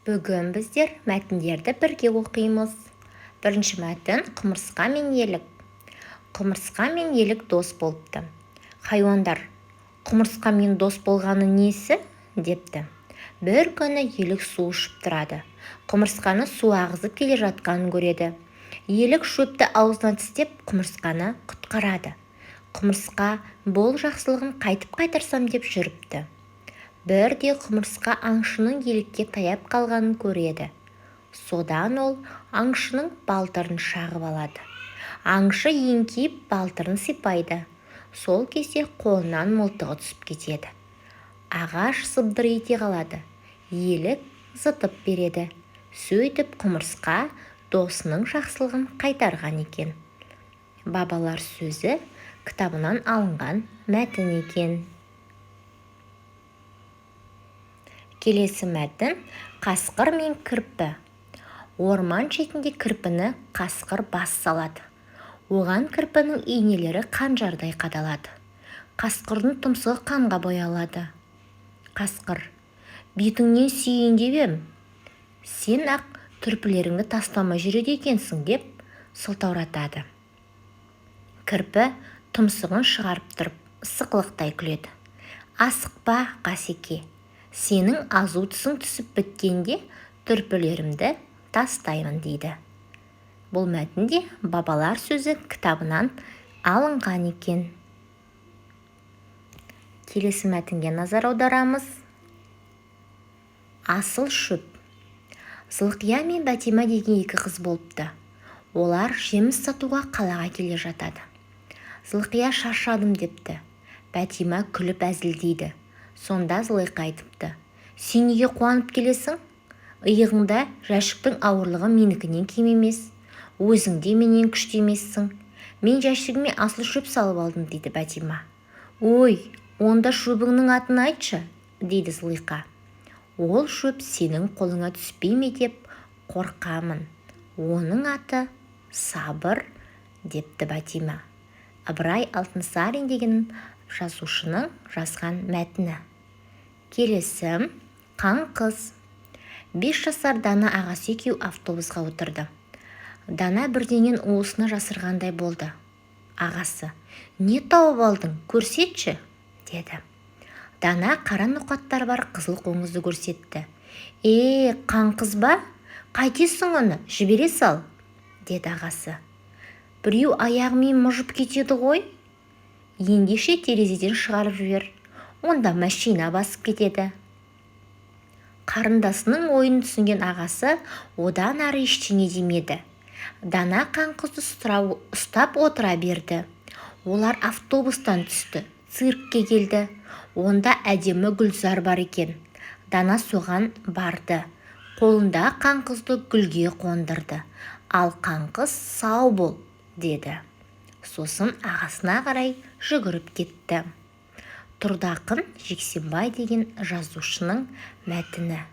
Бүгін біздер мәтіндерді бірге оқимыз. Бірінші мәтін құмырсқа мен елік. Құмырсқа мен елік дос болыпты. Хайуандар, құмырсқамен дос болғаны несі? Депті. Бір күні елік су ішіп тұрады. Құмырсқаны су ағызып келе жатқанын көреді. Елік шөпті аузына тістеп құмырсқаны құтқарады. Құмырсқа бол жақсылығын қайтып қайтарсам деп жүріпті. Бірде құмырсқа аңшының елікке таяп қалғанын көреді. Содан ол аңшының балтырын шағып алады. Аңшы еңкейіп балтырын сипайды. Сол кезде қолынан мылтығы түсіп кетеді. Ағаш сыбдыр ете қалады. Елік зытып береді. Сөйтіп құмырсқа досының жақсылығын қайтарған екен. Бабалар сөзі кітабынан алынған мәтін екен. Келесі мәтін қасқыр мен кірпі. Орман шетінде кірпіні қасқыр бас салады. Оған кірпінің инелері қанжардай қадалады. Қасқырдың тұмсығы қанға боялады. Қасқыр: бетіңнен сүйейін деп ем. Сен ақ түрпілеріңді тастамай жүреді екенсің деп сылтауратады. Кірпі тұмсығын шығарып тұрып сықылықтай күледі. Асықпа, Қасеке. Сенің азу тісің түсіп біткенде түрпілерімді тастаймын дейді. Бұл мәтінде бабалар сөзі кітабынан алынған екен. Келесі мәтінге назар аударамыз. Асыл шөп. Зылқия мен Бәтима деген екі қыз болыпты. Олар жеміс сатуға қалаға келе жатады. Зылқия шаршадым депті. Бәтима күліп әзілдейді. Сонда Зылиқа айтыпты: сен неге қуанып келесің? Иығыңда жәшіктің ауырлығы менікінен кем емес. Өзің де менен күшті емессің. Мен жәшігіме асыл шөп салып алдым дейді Бәтима. Ой, онда шөбіңнің атын айтшы, дейді Зылиқа. Ол шөп сенің қолыңа түспей ме деп қорқамын. Оның аты сабыр, депті Бәтима. Ыбырай Алтынсарин деген жазушының жазған мәтіні. Келесі қаңқыз. 5 жасар Дана ағасы екеу автобусқа отырды. Дана бірдеңен уысына жасырғандай болды. Ағасы: не тауып алдың, көрсетші, деді. Дана қара ноқаттар бар қызыл қоңызды көрсетті. Қаңқыз ба? Қайтесің оны, жібере сал, деді ағасы. Біреу аяғымен мұжып кетеді ғой. Ендеше терезеден шығарып жібер, онда машина басып кетеді. Қарындасының ойын түсінген ағасы одан ары ештеңе демеді. Дана қаңқызды ұстап отыра берді. Олар автобустан түсті, циркке келді. Онда әдемі Гүлзар бар екен. Дана соған барды. Қолында қаңқызды гүлге қондырды. Ал қаңқыз сау бол, деді. Сосын ағасына қарай жүгіріп кетті. Тұрдақын Жексенбай деген жазушының мәтіні.